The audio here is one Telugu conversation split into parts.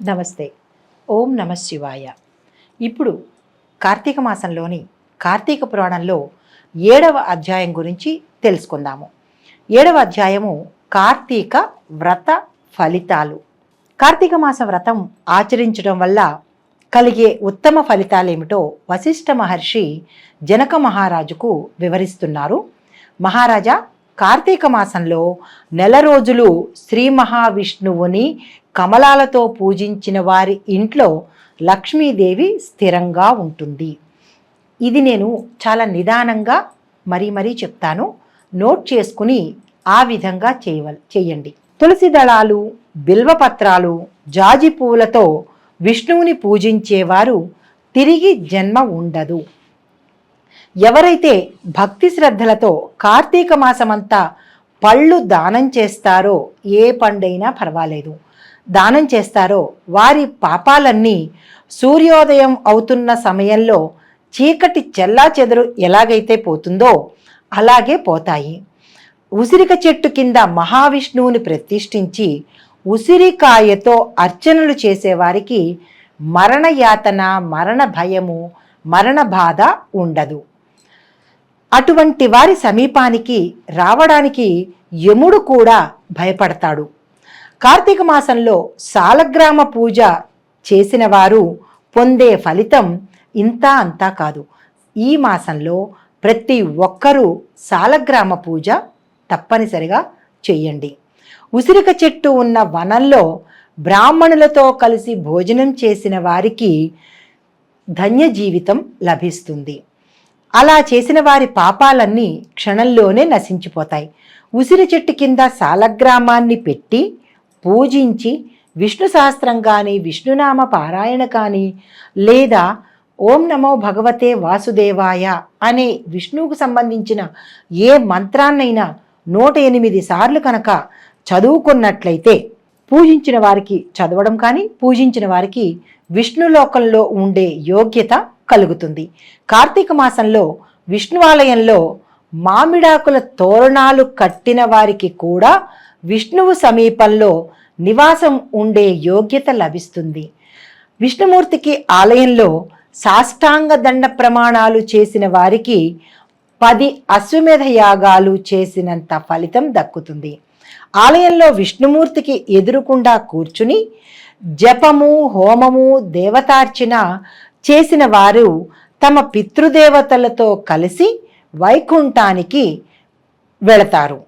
నమస్తే. ఓం నమ శివాయ. ఇప్పుడు కార్తీక మాసంలోని కార్తీక పురాణంలో 7వ అధ్యాయం గురించి తెలుసుకుందాము. 7వ అధ్యాయము కార్తీక వ్రత ఫలితాలు. కార్తీక మాస వ్రతం ఆచరించడం వల్ల కలిగే ఉత్తమ ఫలితాలేమిటో వశిష్ఠ మహర్షి జనక మహారాజుకు వివరిస్తున్నారు. మహారాజా, కార్తీక మాసంలో నెల రోజులు శ్రీ మహావిష్ణువుని కమలాలతో పూజించిన వారి ఇంట్లో లక్ష్మీదేవి స్థిరంగా ఉంటుంది. ఇది నేను చాలా నిదానంగా మరీ చెప్తాను. నోట్ చేసుకుని ఆ విధంగా చేయండి. తులసి దళాలు, బిల్వపత్రాలు, జాజి పూలతో విష్ణువుని పూజించేవారు తిరిగి జన్మ ఉండదు. ఎవరైతే భక్తి శ్రద్ధలతో కార్తీక మాసమంతా పళ్ళు దానం చేస్తారో, ఏ పండైనా పర్వాలేదు, దానం చేస్తారో వారి పాపాలన్నీ సూర్యోదయం అవుతున్న సమయంలో చీకటి చెల్లాచెదరు ఎలాగైతే పోతుందో అలాగే పోతాయి. ఉసిరిక చెట్టు కింద మహావిష్ణువుని ప్రతిష్ఠించి ఉసిరికాయతో అర్చనలు చేసేవారికి మరణయాతన, మరణ భయము, మరణ బాధ ఉండదు. అటువంటి వారి సమీపానికి రావడానికి యముడు కూడా భయపడతాడు. కార్తీక మాసంలో సాలగ్రామ పూజ చేసిన వారు పొందే ఫలితం ఇంతా అంతా కాదు. ఈ మాసంలో ప్రతి ఒక్కరూ సాలగ్రామ పూజ తప్పనిసరిగా చేయండి. ఉసిరిక చెట్టు ఉన్న వనంలో బ్రాహ్మణులతో కలిసి భోజనం చేసిన వారికి ధన్య జీవితం లభిస్తుంది. అలా చేసిన వారి పాపాలన్నీ క్షణంలోనే నశించిపోతాయి. ఉసిరి చెట్టు కింద సాలగ్రామాన్ని పెట్టి పూజించి విష్ణు సహస్రం కానీ, విష్ణునామ పారాయణ కానీ, లేదా ఓం నమో భగవతే వాసుదేవాయ అనే విష్ణువుకు సంబంధించిన ఏ మంత్రాన్నైనా 108 సార్లు కనుక చదువుకున్నట్లయితే పూజించిన వారికి చదవడం కానీ, పూజించిన వారికి విష్ణులోకంలో ఉండే యోగ్యత కలుగుతుంది. కార్తీక మాసంలో విష్ణువాలయంలో మామిడాకుల తోరణాలు కట్టిన వారికి కూడా విష్ణువు సమీపంలో నివాసం ఉండే యోగ్యత లభిస్తుంది. విష్ణుమూర్తికి ఆలయంలో సాష్టాంగ దండ ప్రమాణాలు చేసిన వారికి 10 అశ్వమేధ యాగాలు చేసినంత ఫలితం దక్కుతుంది. ఆలయంలో విష్ణుమూర్తికి ఎదురుకుండా కూర్చుని జపము, హోమము, దేవతార్చన చేసిన వారు తమ పితృదేవతలతో కలిసి వైకుంఠానికి వెళతారు.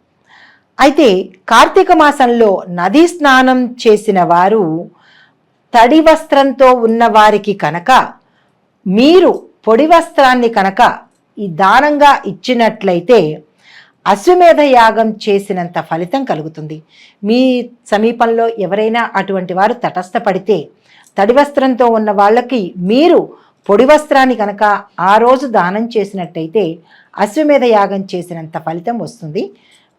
అయితే కార్తీక మాసంలో నదీ స్నానం చేసిన వారు తడి వస్త్రంతో ఉన్న వారికి కనుక మీరు పొడి వస్త్రాన్ని కనుక ఈ దానంగా ఇచ్చినట్లయితే అశ్వమేధ యాగం చేసినంత ఫలితం కలుగుతుంది. మీ సమీపంలో ఎవరైనా అటువంటి వారు తటస్థపడితే తడి వస్త్రంతో ఉన్న వాళ్ళకి మీరు పొడి వస్త్రాన్ని కనుక ఆ రోజు దానం చేసినట్టయితే అశ్వమేధ యాగం చేసినంత ఫలితం వస్తుంది.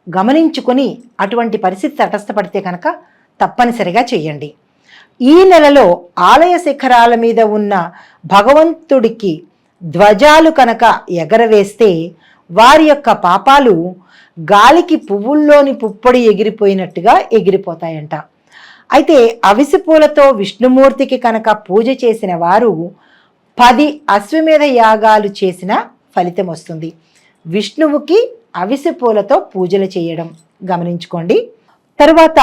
గమనించుకొని అటువంటి పరిస్థితి తటస్థపడితే కనుక తప్పనిసరిగా చేయండి. ఈ నెలలో ఆలయ శిఖరాల మీద ఉన్న భగవంతుడికి ధ్వజాలు కనుక ఎగరవేస్తే వారి యొక్క పాపాలు గాలికి పువ్వుల్లోని పుప్పొడి ఎగిరిపోయినట్టుగా ఎగిరిపోతాయంట. అయితే అవిసి పూలతో విష్ణుమూర్తికి కనుక పూజ చేసిన వారు 10 అశ్వమేధ యాగాలు చేసిన ఫలితం వస్తుంది. విష్ణువుకి అవిసి పూలతో పూజలు చేయడం గమనించుకోండి. తరువాత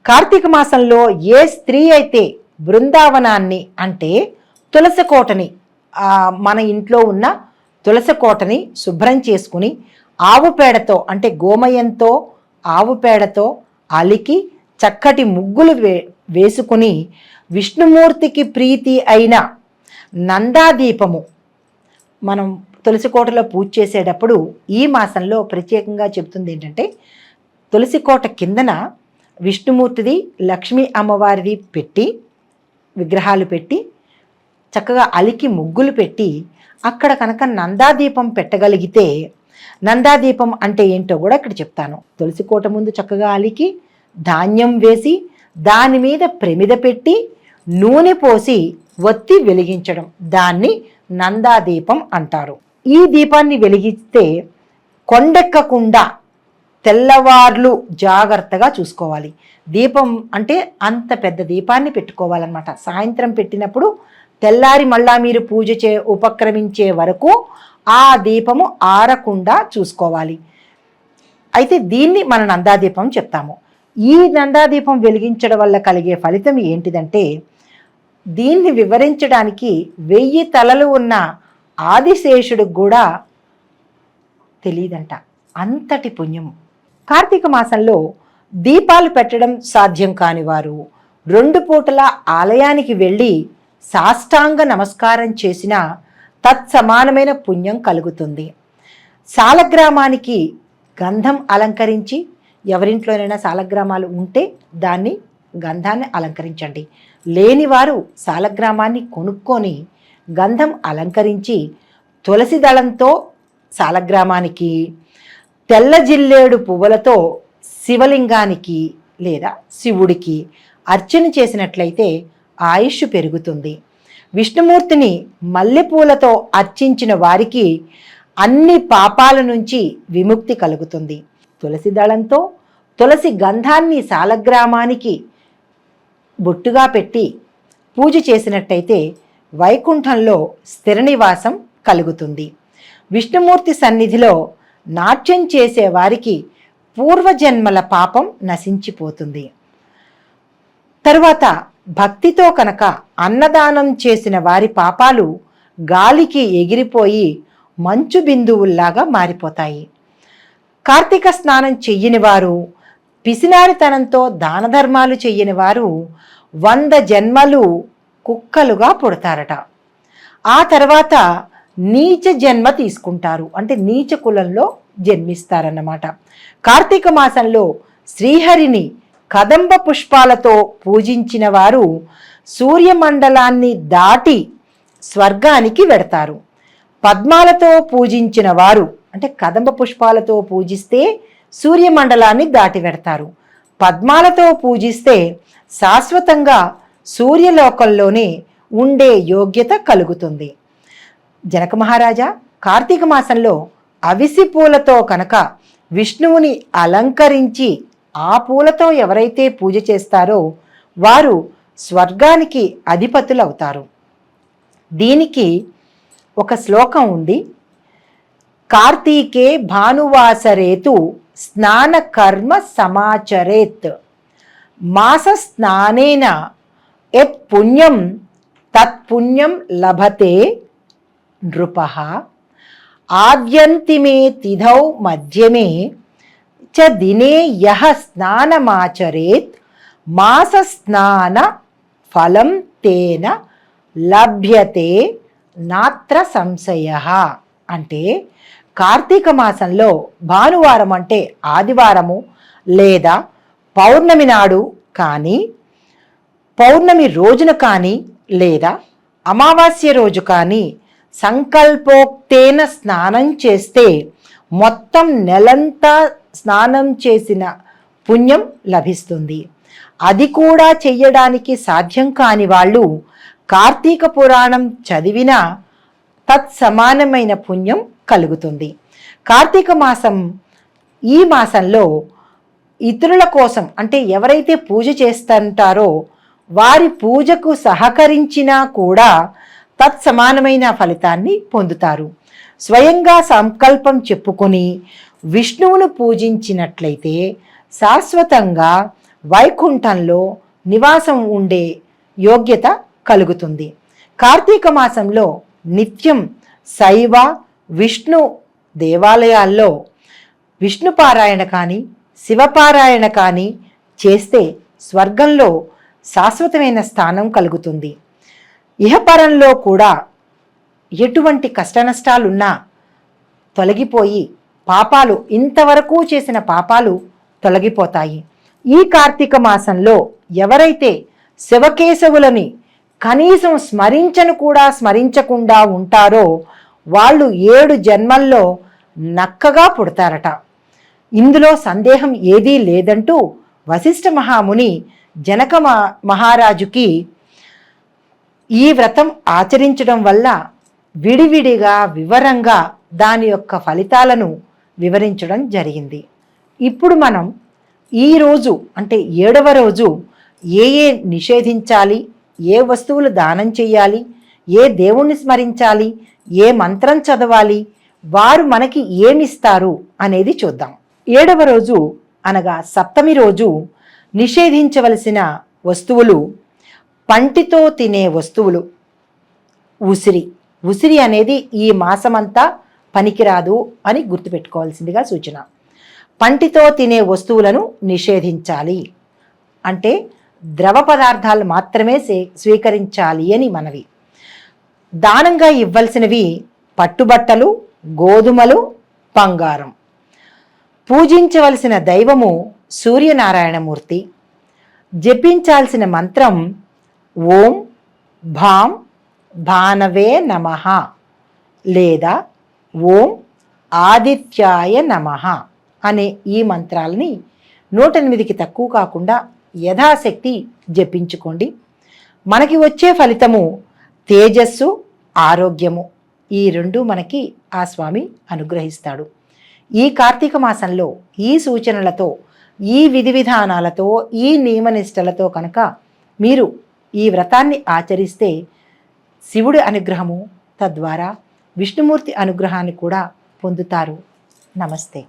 కార్తీక మాసంలో ఏ స్త్రీ అయితే బృందావనాన్ని అంటే తులసి కోటని, మన ఇంట్లో ఉన్న తులసి కోటని శుభ్రం చేసుకుని ఆవు పేడతో అంటే గోమయంతో ఆవు పేడతో అలికి చక్కటి ముగ్గులు వేసుకుని విష్ణుమూర్తికి ప్రీతి అయిన నందాదీపము, మనం తులసి కోటలో పూజ చేసేటప్పుడు ఈ మాసంలో ప్రత్యేకంగా చెప్తుంది ఏంటంటే, తులసి కోట కిందన విష్ణుమూర్తిది, లక్ష్మీ అమ్మవారిది పెట్టి విగ్రహాలు పెట్టి చక్కగా అలికి ముగ్గులు పెట్టి అక్కడ కనుక నందాదీపం పెట్టగలిగితే, నందాదీపం అంటే ఏంటో కూడా ఇక్కడ చెప్తాను. తులసి కోట ముందు చక్కగా అలికి ధాన్యం వేసి దాని మీద ప్రమిద పెట్టి నూనె పోసి ఒత్తి వెలిగించడం, దాన్ని నందాదీపం అంటారు. ఈ దీపాన్ని వెలిగిస్తే కొండెక్కకుండా తెల్లవార్లు జాగ్రత్తగా చూసుకోవాలి. దీపం అంటే అంత పెద్ద దీపాన్ని పెట్టుకోవాలన్నమాట. సాయంత్రం పెట్టినప్పుడు తెల్లారి మళ్ళా మీరు ఉపక్రమించే వరకు ఆ దీపము ఆరకుండా చూసుకోవాలి. అయితే దీన్ని మన నందాదీపం చెప్తాము. ఈ నందాదీపం వెలిగించడం వల్ల కలిగే ఫలితం ఏంటిదంటే, దీన్ని వివరించడానికి 1000 తలలు ఉన్న ఆదిశేషుడికి కూడా తెలియదంట, అంతటి పుణ్యము. కార్తీక మాసంలో దీపాలు పెట్టడం సాధ్యం కాని వారు 2 పూటల ఆలయానికి వెళ్ళి సాష్టాంగ నమస్కారం చేసిన తత్సమానమైన పుణ్యం కలుగుతుంది. సాలగ్రామానికి గంధం అలంకరించి, ఎవరింట్లోనైనా సాలగ్రామాలు ఉంటే దాన్ని గంధాన్ని అలంకరించండి. లేనివారు సాలగ్రామాన్ని కొనుక్కొని గంధం అలంకరించి తులసి దళంతో సాలగ్రామానికి, తెల్ల జిల్లేడు పువ్వులతో శివలింగానికి లేదా శివుడికి అర్చన చేసినట్లయితే ఆయుష్ పెరుగుతుంది. విష్ణుమూర్తిని మల్లెపూలతో అర్చించిన వారికి అన్ని పాపాల నుంచి విముక్తి కలుగుతుంది. తులసి దళంతో తులసి గంధాన్ని సాలగ్రామానికి బొట్టుగా పెట్టి పూజ చేసినట్టయితే వైకుంఠంలో స్థిర నివాసం కలుగుతుంది. విష్ణుమూర్తి సన్నిధిలో నాట్యం చేసే వారికి పూర్వజన్మల పాపం నశించిపోతుంది. తరువాత భక్తితో కనుక అన్నదానం చేసిన వారి పాపాలు గాలికి ఎగిరిపోయి మంచు బిందువుల్లాగా మారిపోతాయి. కార్తీక స్నానం చెయ్యని వారు, పిసినారితనంతో దాన ధర్మాలు చెయ్యని వారు 100 జన్మలు కుక్కలుగా పుడతారట. ఆ తర్వాత నీచ జన్మ తీసుకుంటారు, అంటే నీచ కులంలో జన్మిస్తారన్నమాట. కార్తీక మాసంలో శ్రీహరిని కదంబ పుష్పాలతో పూజించిన వారు సూర్యమండలాన్ని దాటి స్వర్గానికి వెడతారు. పద్మాలతో పూజించిన వారు, అంటే కదంబ పుష్పాలతో పూజిస్తే సూర్యమండలాన్ని దాటి వెడతారు. పద్మాలతో పూజిస్తే శాశ్వతంగా సూర్యలోకంలోనే ఉండే యోగ్యత కలుగుతుంది. జనక మహారాజా, కార్తీక మాసంలో అవిసి పూలతో కనుక విష్ణువుని అలంకరించి ఆ పూలతో ఎవరైతే పూజ చేస్తారో వారు స్వర్గానికి అధిపతులవుతారు. దీనికి ఒక శ్లోకం ఉంది. కార్తీకే భానువాసరేతు స్నాన కర్మ సమాచరేత్, మాస స్నానేన యత్ పుణ్యం తత్పుణ్యం లభతే నృపః, ఆద్యంతిమే తిథౌ మధ్యమే చ దినే యః స్నానమాచరేత్ మాస స్నాన ఫలం తేన లభ్యతే నాత్ర సంశయః. అంటే కార్తీక మాసంలో భానువారం అంటే ఆదివారము లేదా పౌర్ణమి నాడు కానీ, పౌర్ణమి రోజున కానీ లేదా అమావాస్య రోజు కానీ సంకల్పోక్తేన స్నానం చేస్తే మొత్తం నెలంతా స్నానం చేసిన పుణ్యం లభిస్తుంది. అది కూడా చెయ్యడానికి సాధ్యం కాని వాళ్ళు కార్తీక పురాణం చదివిన తత్సమానమైన పుణ్యం కలుగుతుంది. కార్తీక మాసం, ఈ మాసంలో ఇతరుల కోసం, అంటే ఎవరైతే పూజ చేస్తుంటారో వారి పూజకు సహకరించినా కూడా తత్సమానమైన ఫలితాన్ని పొందుతారు. స్వయంగా సంకల్పం చెప్పుకొని విష్ణువును పూజించినట్లయితే శాశ్వతంగా వైకుంఠంలో నివాసం ఉండే యోగ్యత కలుగుతుంది. కార్తీక మాసంలో నిత్యం శైవ విష్ణు దేవాలయాల్లో విష్ణుపారాయణ కానీ శివపారాయణ కానీ చేస్తే స్వర్గంలో శాశ్వతమైన స్థానం కలుగుతుంది. ఇహపరంలో కూడా ఎటువంటి కష్టనష్టాలున్నా తొలగిపోయి పాపాలు, ఇంతవరకు చేసిన పాపాలు తొలగిపోతాయి. ఈ కార్తీక మాసంలో ఎవరైతే శివకేశవులని కనీసం స్మరించకుండా ఉంటారో వాళ్ళు 7 జన్మల్లో నక్కగా పుడతారట. ఇందులో సందేహం ఏదీ లేదంటూ వశిష్ఠ మహాముని జనక మహారాజుకి ఈ వ్రతం ఆచరించడం వల్ల విడివిడిగా వివరంగా దాని యొక్క ఫలితాలను వివరించడం జరిగింది. ఇప్పుడు మనం ఈరోజు అంటే 7వ రోజు ఏ ఏ నిషేధించాలి, ఏ వస్తువులు దానం చేయాలి, ఏ దేవుణ్ణి స్మరించాలి, ఏ మంత్రం చదవాలి, వారు మనకి ఏమిస్తారు అనేది చూద్దాం. 7వ రోజు అనగా సప్తమి రోజు నిషేధించవలసిన వస్తువులు పంటితో తినే వస్తువులు. ఉసిరి అనేది ఈ మాసమంతా పనికిరాదు అని గుర్తుపెట్టుకోవాల్సిందిగా సూచన. పంటితో తినే వస్తువులను నిషేధించాలి అంటే ద్రవ పదార్థాలు మాత్రమే స్వీకరించాలి అని మనవి. దానంగా ఇవ్వాల్సినవి పట్టుబట్టలు, గోధుమలు, బంగారం. పూజించవలసిన దైవము సూర్యనారాయణమూర్తి. జపించాల్సిన మంత్రం ఓం భాం భానవే నమః లేదా ఓం ఆదిత్యాయ నమః అనే ఈ మంత్రాలని 108కి తక్కువ కాకుండా యథాశక్తి జపించుకోండి. మనకి వచ్చే ఫలితము తేజస్సు, ఆరోగ్యము. ఈ రెండు మనకి ఆ స్వామి అనుగ్రహిస్తాడు. ఈ కార్తీక మాసంలో ఈ సూచనలతో, ఈ విధి విధానాలతో, ఈ నియమనిష్టలతో కనుక మీరు ఈ వ్రతాన్ని ఆచరిస్తే శివుడి అనుగ్రహము, తద్వారా విష్ణుమూర్తి అనుగ్రహాన్ని కూడా పొందుతారు. నమస్తే.